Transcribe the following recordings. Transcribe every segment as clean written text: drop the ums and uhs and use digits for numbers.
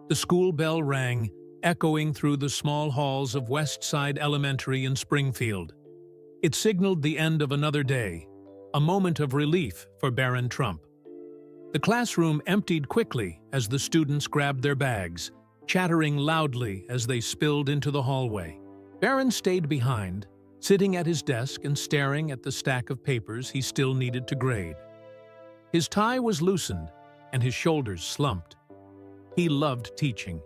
The school bell rang, echoing through the small halls of West Side Elementary in Springfield. It signaled the end of another day, a moment of relief for Barron Trump. The classroom emptied quickly as the students grabbed their bags, chattering loudly as they spilled into the hallway. Barron stayed behind, sitting at his desk and staring at the stack of papers he still needed to grade. His tie was loosened, and his shoulders slumped. He loved teaching,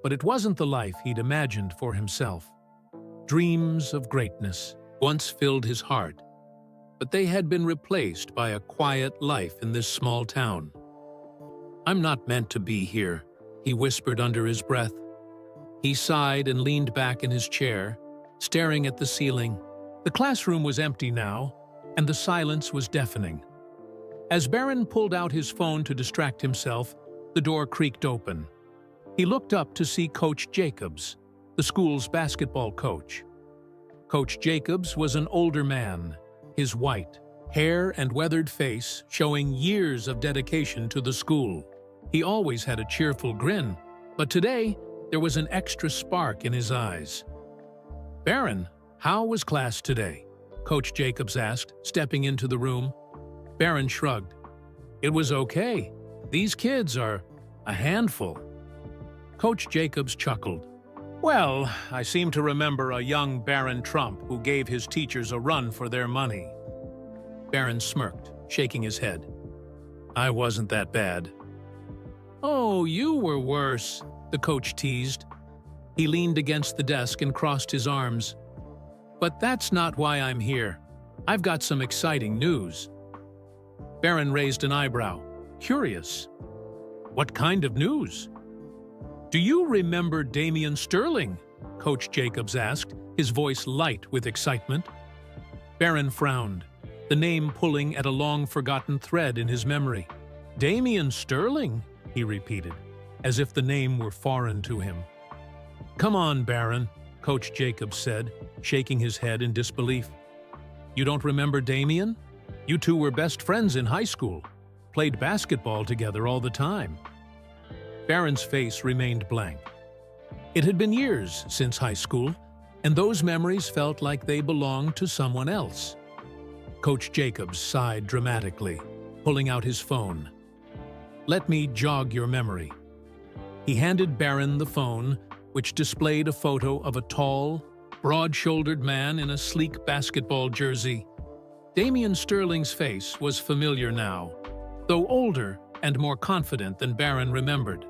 but it wasn't the life he'd imagined for himself. Dreams of greatness once filled his heart, but they had been replaced by a quiet life in this small town. "I'm not meant to be here," he whispered under his breath. He sighed and leaned back in his chair, staring at the ceiling. The classroom was empty now, and the silence was deafening. As Barron pulled out his phone to distract himself, the door creaked open. He looked up to see Coach Jacobs, the school's basketball coach. Coach Jacobs was an older man, his white hair and weathered face showing years of dedication to the school. He always had a cheerful grin, but today there was an extra spark in his eyes. "Barron, how was class today?" Coach Jacobs asked, stepping into the room. Barron shrugged. "It was okay. These kids are a handful." Coach Jacobs chuckled. "Well, I seem to remember a young Barron Trump who gave his teachers a run for their money." Barron smirked, shaking his head. "I wasn't that bad." "Oh, you were worse," the coach teased. He leaned against the desk and crossed his arms. "But that's not why I'm here. I've got some exciting news." Barron raised an eyebrow, curious. "What kind of news?" "Do you remember Damian Sterling?" Coach Jacobs asked, his voice light with excitement. Barron frowned, the name pulling at a long-forgotten thread in his memory. "Damian Sterling?" he repeated, as if the name were foreign to him. "Come on, Barron," Coach Jacobs said, shaking his head in disbelief. "You don't remember Damian? You two were best friends in high school, played basketball together all the time." Barron's face remained blank. It had been years since high school, and those memories felt like they belonged to someone else. Coach Jacobs sighed dramatically, pulling out his phone. "Let me jog your memory." He handed Barron the phone, which displayed a photo of a tall, broad-shouldered man in a sleek basketball jersey. Damian Sterling's face was familiar now, though older and more confident than Barron remembered.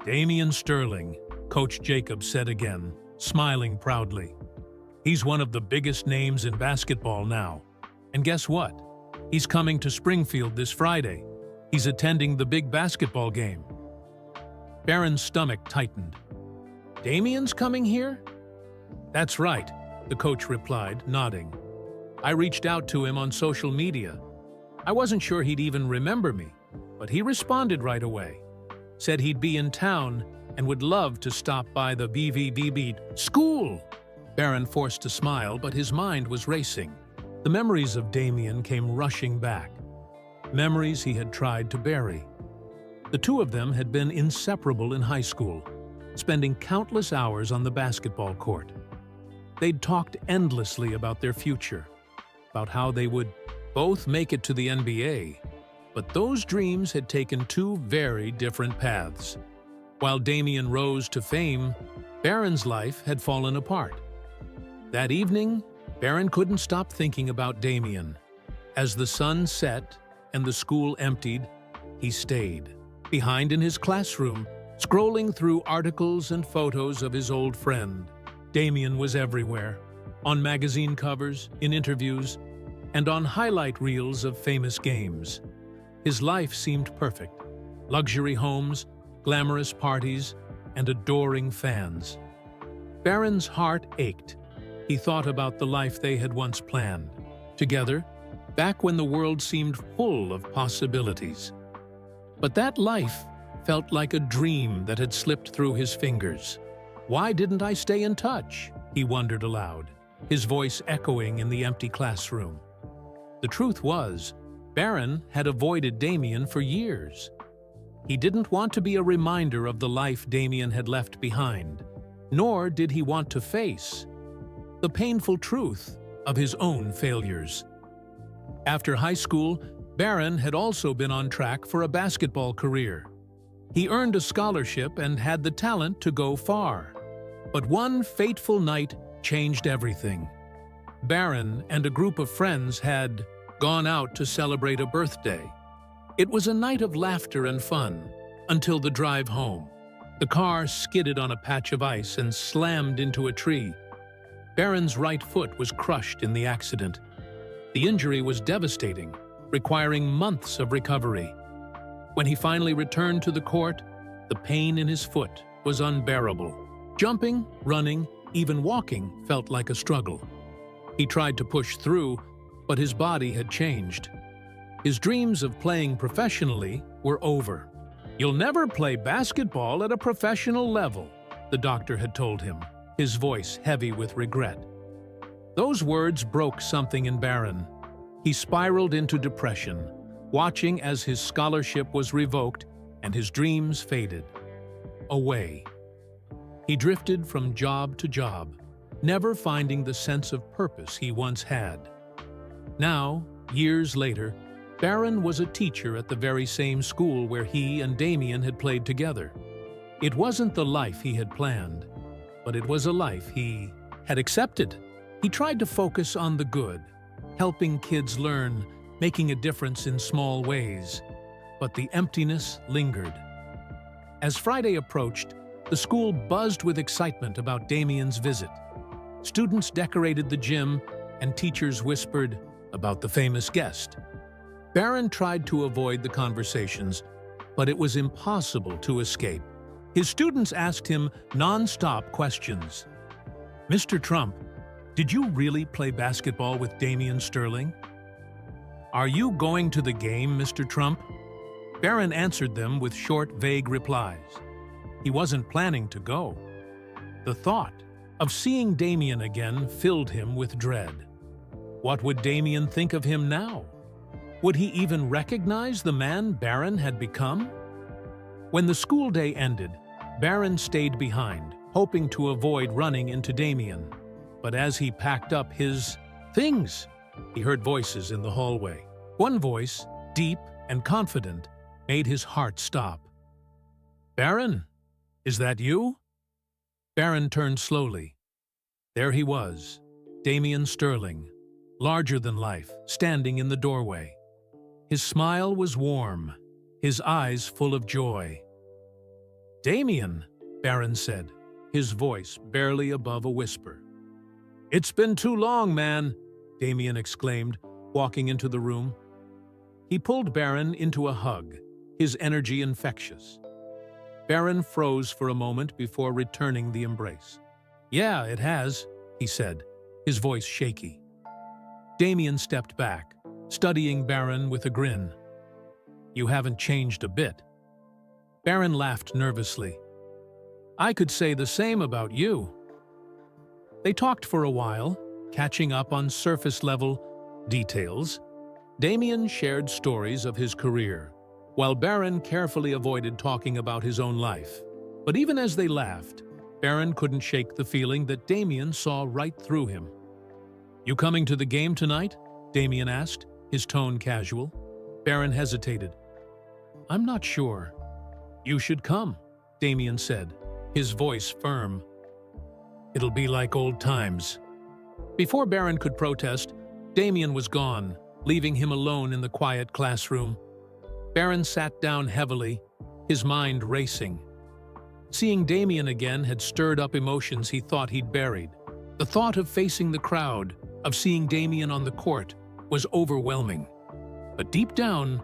"Damian Sterling," Coach Jacobs said again, smiling proudly. "He's one of the biggest names in basketball now. And guess what? He's coming to Springfield this Friday. He's attending the big basketball game." Barron's stomach tightened. "Damian's coming here?" "That's right," the coach replied, nodding. "I reached out to him on social media. I wasn't sure he'd even remember me, but he responded right away. Said he'd be in town and would love to stop by the BVBB school." Barron forced a smile, but his mind was racing. The memories of Damian came rushing back. Memories he had tried to bury. The two of them had been inseparable in high school, spending countless hours on the basketball court. They'd talked endlessly about their future, about how they would both make it to the NBA. But those dreams had taken two very different paths. While Damian rose to fame, Barron's life had fallen apart. That evening, Barron couldn't stop thinking about Damian. As the sun set and the school emptied, he stayed, behind in his classroom, scrolling through articles and photos of his old friend. Damian was everywhere, on magazine covers, in interviews, and on highlight reels of famous games. His life seemed perfect. Luxury homes, glamorous parties, and adoring fans. Barron's heart ached. He thought about the life they had once planned, together, back when the world seemed full of possibilities. But that life felt like a dream that had slipped through his fingers. "Why didn't I stay in touch?" he wondered aloud, his voice echoing in the empty classroom. The truth was, Barron had avoided Damian for years. He didn't want to be a reminder of the life Damien had left behind, nor did he want to face the painful truth of his own failures. After high school, Barron had also been on track for a basketball career. He earned a scholarship and had the talent to go far. But one fateful night changed everything. Barron and a group of friends had gone out to celebrate a birthday. It was a night of laughter and fun, until the drive home. The car skidded on a patch of ice and slammed into a tree. Barron's right foot was crushed in the accident. The injury was devastating, requiring months of recovery. When he finally returned to the court, the pain in his foot was unbearable. Jumping, running, even walking felt like a struggle. He tried to push through, but his body had changed. His dreams of playing professionally were over. "You'll never play basketball at a professional level," the doctor had told him, his voice heavy with regret. Those words broke something in Barron. He spiraled into depression, watching as his scholarship was revoked and his dreams faded away. He drifted from job to job, never finding the sense of purpose he once had. Now, years later, Barron was a teacher at the very same school where he and Damien had played together. It wasn't the life he had planned, but it was a life he had accepted. He tried to focus on the good, helping kids learn, making a difference in small ways. But the emptiness lingered. As Friday approached, the school buzzed with excitement about Damien's visit. Students decorated the gym, and teachers whispered about the famous guest. Barron tried to avoid the conversations, but it was impossible to escape. His students asked him non-stop questions. "Mr. Trump, did you really play basketball with Damien Sterling? Are you going to the game, Mr. Trump?" Barron answered them with short, vague replies. He wasn't planning to go. The thought of seeing Damien again filled him with dread. What would Damien think of him now? Would he even recognize the man Barron had become? When the school day ended, Barron stayed behind, hoping to avoid running into Damien. But as he packed up his things, he heard voices in the hallway. One voice, deep and confident, made his heart stop. "Barron, is that you?" Barron turned slowly. There he was, Damien Sterling, larger than life, standing in the doorway. His smile was warm, his eyes full of joy. "Damien," Barron said, his voice barely above a whisper. "It's been too long, man," Damien exclaimed, walking into the room. He pulled Barron into a hug, his energy infectious. Barron froze for a moment before returning the embrace. "Yeah, it has," he said, his voice shaky. Damien stepped back, studying Barron with a grin. "You haven't changed a bit." Barron laughed nervously. "I could say the same about you." They talked for a while, catching up on surface-level details. Damien shared stories of his career, while Barron carefully avoided talking about his own life. But even as they laughed, Barron couldn't shake the feeling that Damien saw right through him. "You coming to the game tonight?" Damien asked, his tone casual. Barron hesitated. "I'm not sure." "You should come," Damien said, his voice firm. "It'll be like old times." Before Barron could protest, Damien was gone, leaving him alone in the quiet classroom. Barron sat down heavily, his mind racing. Seeing Damien again had stirred up emotions he thought he'd buried. The thought of facing the crowd, of seeing Damien on the court, was overwhelming. But deep down,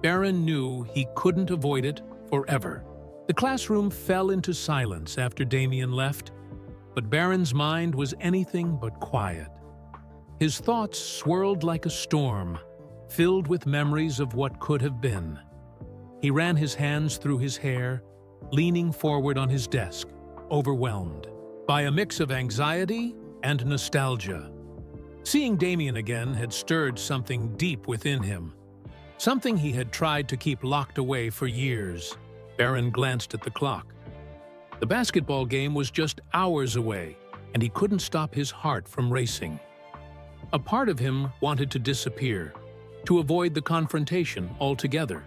Barron knew he couldn't avoid it forever. The classroom fell into silence after Damien left, but Barron's mind was anything but quiet. His thoughts swirled like a storm, filled with memories of what could have been. He ran his hands through his hair, leaning forward on his desk, overwhelmed by a mix of anxiety and nostalgia. Seeing Damien again had stirred something deep within him, something he had tried to keep locked away for years. Barron glanced at the clock. The basketball game was just hours away, and he couldn't stop his heart from racing. A part of him wanted to disappear, to avoid the confrontation altogether.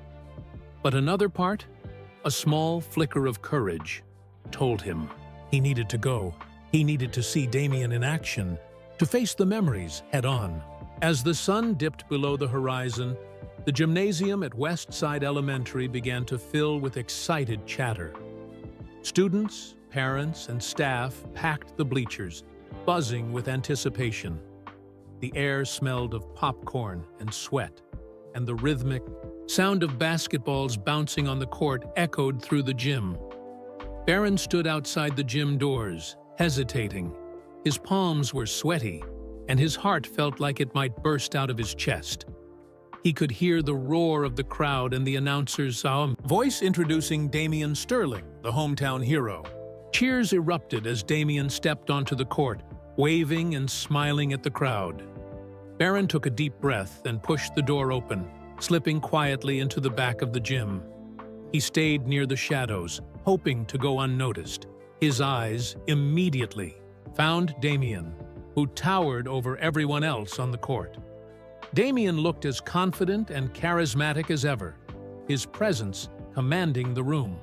But another part, a small flicker of courage, told him he needed to go. He needed to see Damien in action, to face the memories head-on. As the sun dipped below the horizon, the gymnasium at West Side Elementary began to fill with excited chatter. Students, parents, and staff packed the bleachers, buzzing with anticipation. The air smelled of popcorn and sweat, and the rhythmic sound of basketballs bouncing on the court echoed through the gym. Barron stood outside the gym doors, hesitating. His palms were sweaty, and his heart felt like it might burst out of his chest. He could hear the roar of the crowd and the announcer's voice introducing Damien Sterling, the hometown hero. Cheers erupted as Damien stepped onto the court, waving and smiling at the crowd. Barron took a deep breath and pushed the door open, slipping quietly into the back of the gym. He stayed near the shadows, hoping to go unnoticed. His eyes immediately found Damien, who towered over everyone else on the court. Damien looked as confident and charismatic as ever, his presence commanding the room.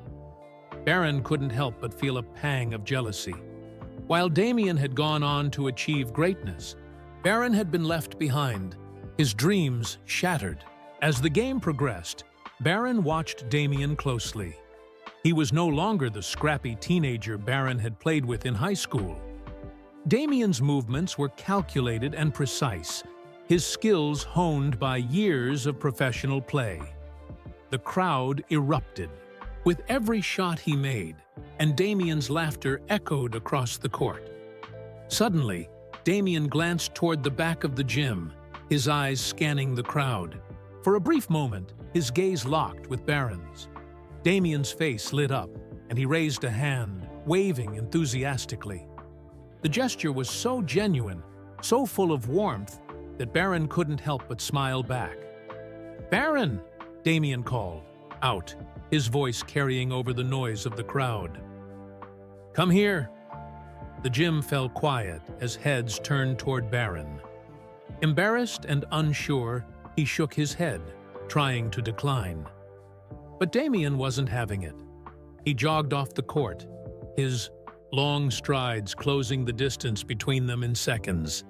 Barron couldn't help but feel a pang of jealousy. While Damien had gone on to achieve greatness, Barron had been left behind, his dreams shattered. As the game progressed, Barron watched Damien closely. He was no longer the scrappy teenager Barron had played with in high school. Damien's movements were calculated and precise, his skills honed by years of professional play. The crowd erupted with every shot he made, and Damien's laughter echoed across the court. Suddenly, Damien glanced toward the back of the gym, his eyes scanning the crowd. For a brief moment, his gaze locked with Barron's. Damien's face lit up, and he raised a hand, waving enthusiastically. The gesture was so genuine, so full of warmth, that Barron couldn't help but smile back. "Barron!" Damien called, out, his voice carrying over the noise of the crowd. "Come here." The gym fell quiet as heads turned toward Barron. Embarrassed and unsure, he shook his head, trying to decline. But Damien wasn't having it. He jogged off the court, his long strides closing the distance between them in seconds.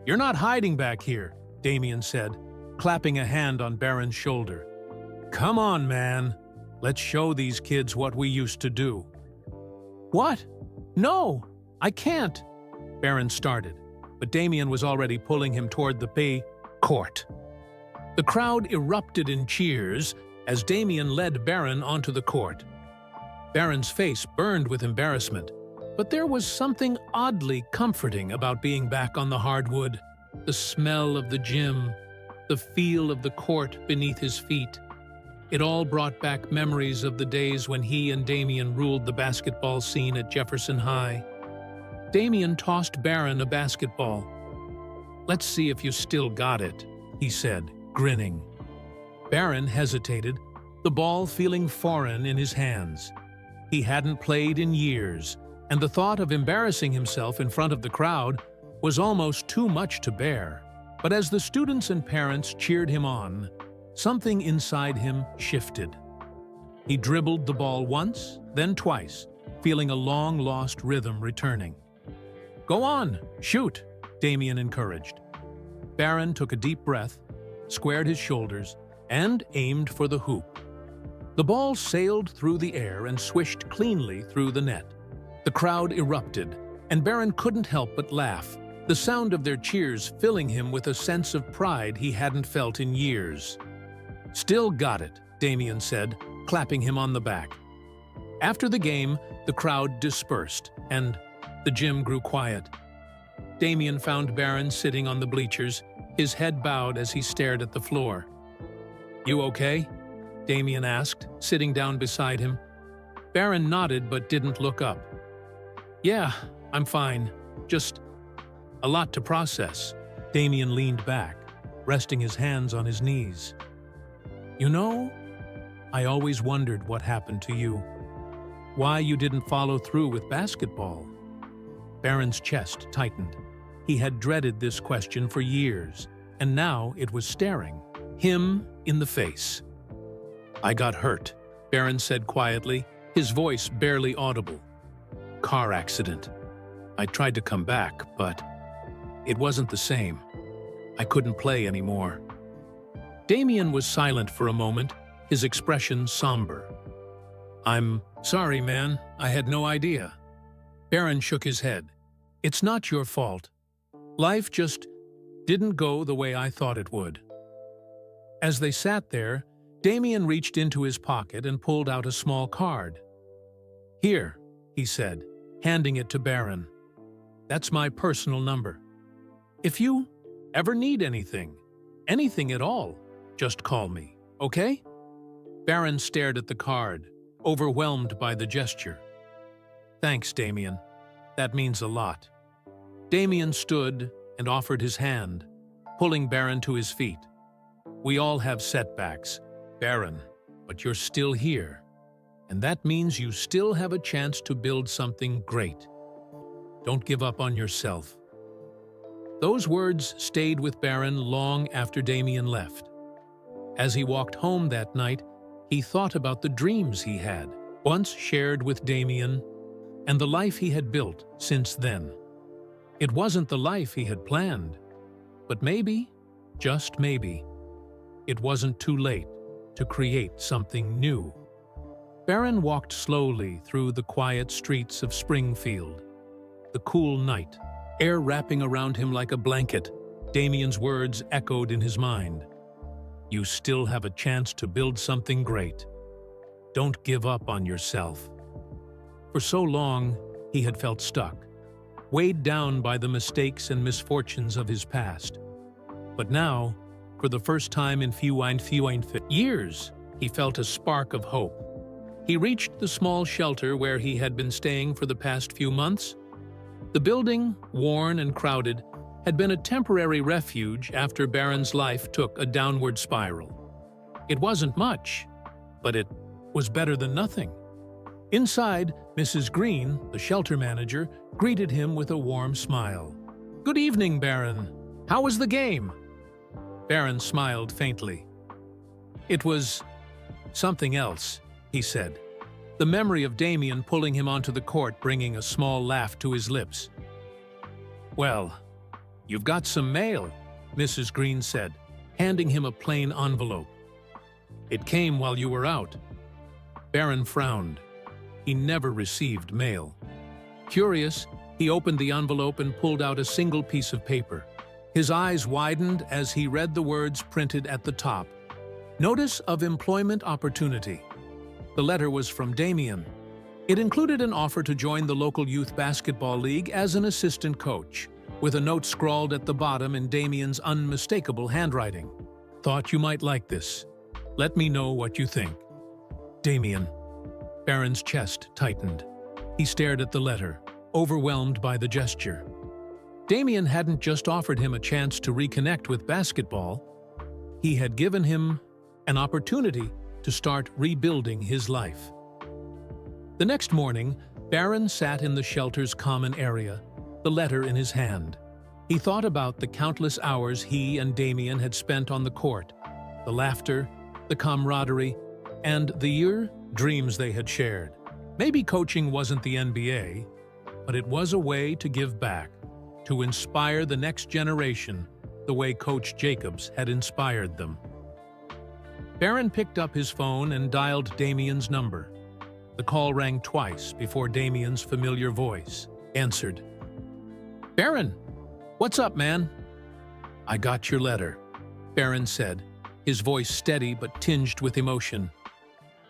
"You're not hiding back here," Damien said, clapping a hand on Barron's shoulder. "Come on, man. Let's show these kids what we used to do." "What? No, I can't," Barron started, but Damien was already pulling him toward the court. The crowd erupted in cheers as Damien led Barron onto the court. Barron's face burned with embarrassment, but there was something oddly comforting about being back on the hardwood. The smell of the gym, the feel of the court beneath his feet. It all brought back memories of the days when he and Damien ruled the basketball scene at Jefferson High. Damien tossed Barron a basketball. "Let's see if you still got it," he said, grinning. Barron hesitated, the ball feeling foreign in his hands. He hadn't played in years, and the thought of embarrassing himself in front of the crowd was almost too much to bear. But as the students and parents cheered him on, something inside him shifted. He dribbled the ball once, then twice, feeling a long-lost rhythm returning. "Go on, shoot," Damien encouraged. Barron took a deep breath, squared his shoulders, and aimed for the hoop. The ball sailed through the air and swished cleanly through the net. The crowd erupted, and Barron couldn't help but laugh, the sound of their cheers filling him with a sense of pride he hadn't felt in years. "Still got it," Damien said, clapping him on the back. After the game, the crowd dispersed, and the gym grew quiet. Damien found Barron sitting on the bleachers, his head bowed as he stared at the floor. "You okay?" Damien asked, sitting down beside him. Barron nodded but didn't look up. "Yeah, I'm fine. Just a lot to process." Damien leaned back, resting his hands on his knees. "You know, I always wondered what happened to you. Why you didn't follow through with basketball." Barron's chest tightened. He had dreaded this question for years, and now it was staring him in the face. "I got hurt," Barron said quietly, his voice barely audible. "Car accident. I tried to come back, but it wasn't the same. I couldn't play anymore." Damien was silent for a moment, his expression somber. "I'm sorry, man. I had no idea." Barron shook his head. "It's not your fault. Life just didn't go the way I thought it would." As they sat there, Damien reached into his pocket and pulled out a small card. "Here," he said, handing it to Barron. "That's my personal number. If you ever need anything at all, just call me, okay?" Barron stared at the card, overwhelmed by the gesture. "Thanks, Damien. That means a lot." Damien stood and offered his hand, pulling Barron to his feet. "We all have setbacks, Barron, but you're still here, and that means you still have a chance to build something great. Don't give up on yourself." Those words stayed with Barron long after Damien left. As he walked home that night, he thought about the dreams he had once shared with Damien and the life he had built since then. It wasn't the life he had planned, but maybe, just maybe, it wasn't too late to create something new. Barron walked slowly through the quiet streets of Springfield. The cool night, air wrapping around him like a blanket, Damien's words echoed in his mind. "You still have a chance to build something great. Don't give up on yourself." For so long, he had felt stuck, weighed down by the mistakes and misfortunes of his past. But now, for the first time in years, he felt a spark of hope. He reached the small shelter where he had been staying for the past few months. The building, worn and crowded, had been a temporary refuge after Barron's life took a downward spiral. It wasn't much, but it was better than nothing. Inside, Mrs. Green, the shelter manager, greeted him with a warm smile. "Good evening, Barron. How was the game?" Barron smiled faintly. "It was something else," he said, the memory of Damien pulling him onto the court bringing a small laugh to his lips. "Well, you've got some mail," Mrs. Green said, handing him a plain envelope. "It came while you were out." Barron frowned. He never received mail. Curious, he opened the envelope and pulled out a single piece of paper. His eyes widened as he read the words printed at the top. "Notice of employment opportunity." The letter was from Damien. It included an offer to join the local youth basketball league as an assistant coach, with a note scrawled at the bottom in Damien's unmistakable handwriting. "Thought you might like this. Let me know what you think. Damien." Barron's chest tightened. He stared at the letter, overwhelmed by the gesture. Damien hadn't just offered him a chance to reconnect with basketball. He had given him an opportunity to start rebuilding his life. The next morning, Barron sat in the shelter's common area, the letter in his hand. He thought about the countless hours he and Damien had spent on the court, the laughter, the camaraderie, and the dreams they had shared. Maybe coaching wasn't the NBA, but it was a way to give back, to inspire the next generation the way Coach Jacobs had inspired them. Barron picked up his phone and dialed Damien's number. The call rang twice before Damien's familiar voice answered. "Barron, what's up, man?" "I got your letter," Barron said, his voice steady but tinged with emotion.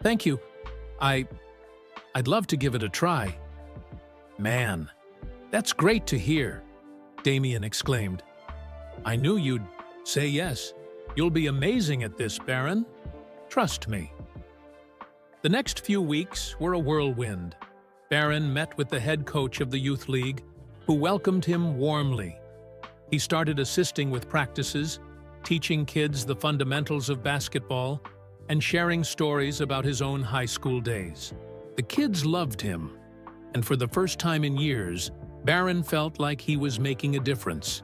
"Thank you. I'd love to give it a try." "Man, that's great to hear," Damien exclaimed. "I knew you'd say yes. You'll be amazing at this, Barron. Trust me." The next few weeks were a whirlwind. Barron met with the head coach of the youth league, who welcomed him warmly. He started assisting with practices, teaching kids the fundamentals of basketball, and sharing stories about his own high school days. The kids loved him, and for the first time in years, Barron felt like he was making a difference.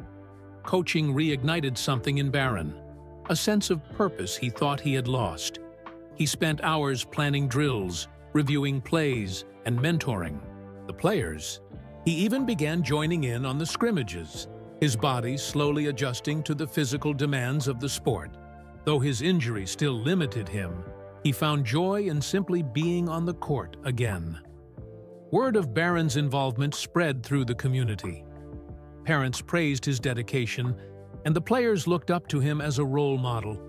Coaching reignited something in Barron, a sense of purpose he thought he had lost. He spent hours planning drills, reviewing plays, and mentoring the players. He even began joining in on the scrimmages, his body slowly adjusting to the physical demands of the sport. Though his injury still limited him, he found joy in simply being on the court again. Word of Barron's involvement spread through the community. Parents praised his dedication, and the players looked up to him as a role model.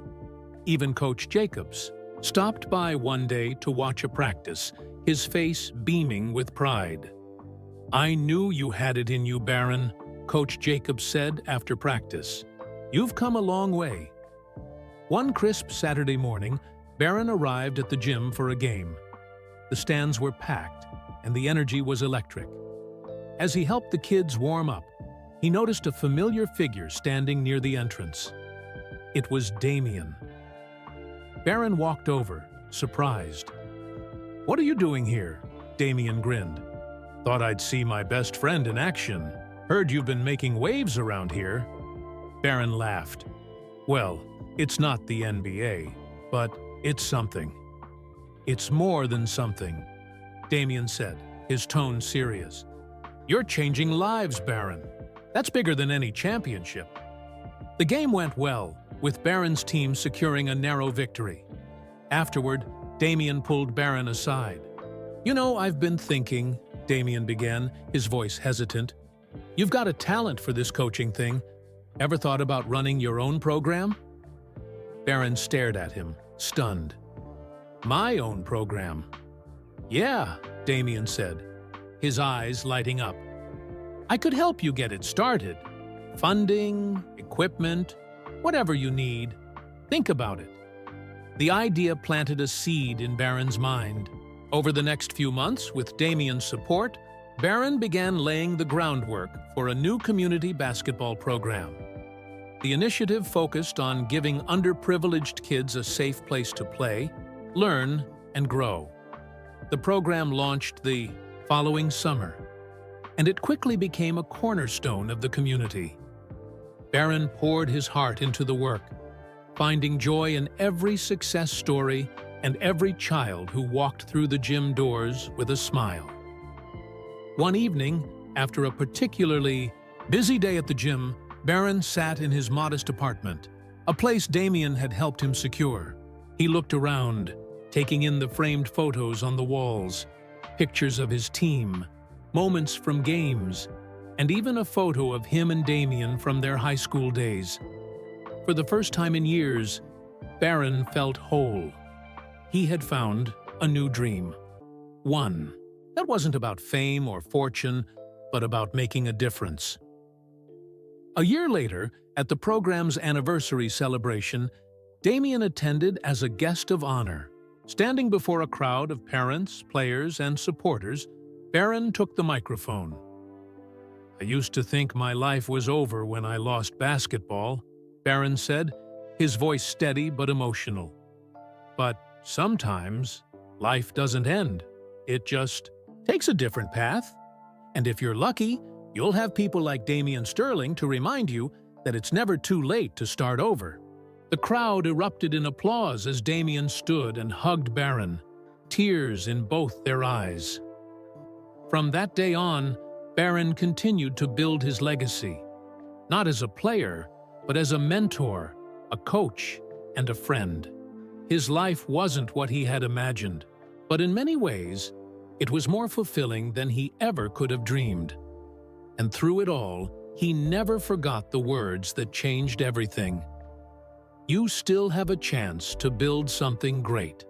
Even Coach Jacobs stopped by one day to watch a practice, his face beaming with pride. "I knew you had it in you, Barron," Coach Jacobs said after practice. "You've come a long way." One crisp Saturday morning, Barron arrived at the gym for a game. The stands were packed, and the energy was electric. As he helped the kids warm up, he noticed a familiar figure standing near the entrance. It was Damien. Barron walked over, surprised. "What are you doing here?" Damien grinned. "Thought I'd see my best friend in action. Heard you've been making waves around here." Barron laughed. "Well, it's not the NBA, but it's something." "It's more than something," Damien said, his tone serious. "You're changing lives, Barron. That's bigger than any championship." The game went well, with Barron's team securing a narrow victory. Afterward, Damien pulled Barron aside. "You know, I've been thinking," Damien began, his voice hesitant. "You've got a talent for this coaching thing. Ever thought about running your own program?" Barron stared at him, stunned. "My own program?" "Yeah," Damien said, his eyes lighting up. "I could help you get it started. Funding, equipment, whatever you need. Think about it." The idea planted a seed in Barron's mind. Over the next few months, with Damien's support, Barron began laying the groundwork for a new community basketball program. The initiative focused on giving underprivileged kids a safe place to play, learn, and grow. The program launched the following summer, and it quickly became a cornerstone of the community. Barron poured his heart into the work, finding joy in every success story and every child who walked through the gym doors with a smile. One evening, after a particularly busy day at the gym, Barron sat in his modest apartment, a place Damien had helped him secure. He looked around, taking in the framed photos on the walls, pictures of his team, moments from games, and even a photo of him and Damien from their high school days. For the first time in years, Barron felt whole. He had found a new dream. One that wasn't about fame or fortune, but about making a difference. A year later, at the program's anniversary celebration, Damien attended as a guest of honor. Standing before a crowd of parents, players, and supporters, Barron took the microphone. "I used to think my life was over when I lost basketball," Barron said, his voice steady but emotional. "But sometimes, life doesn't end. It just takes a different path. And if you're lucky, you'll have people like Damian Sterling to remind you that it's never too late to start over." The crowd erupted in applause as Damien stood and hugged Barron, tears in both their eyes. From that day on, Barron continued to build his legacy, not as a player, but as a mentor, a coach, and a friend. His life wasn't what he had imagined, but in many ways, it was more fulfilling than he ever could have dreamed. And through it all, he never forgot the words that changed everything. You still have a chance to build something great.